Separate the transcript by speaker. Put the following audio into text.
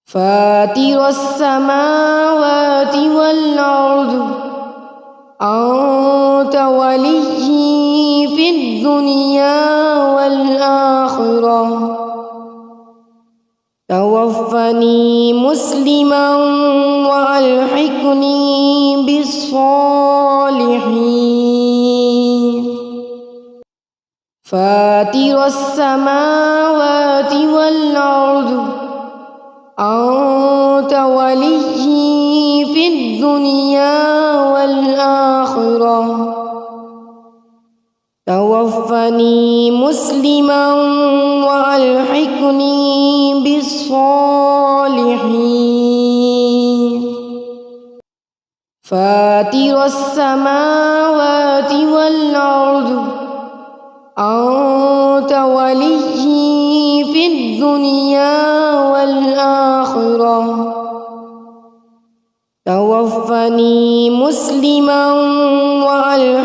Speaker 1: فاطر السماوات والأرض أنت وليي في الدنيا والآخرة توفني مسلما وألحقني بالصالحين فاطر السماوات والأرض أنت وليي في الدنيا والآخرة توفني مسلما وألحقني بالصالحين فاطر السماوات والأرض أنت وليي في الدنيا والآخرة توفني مسلما وألحقني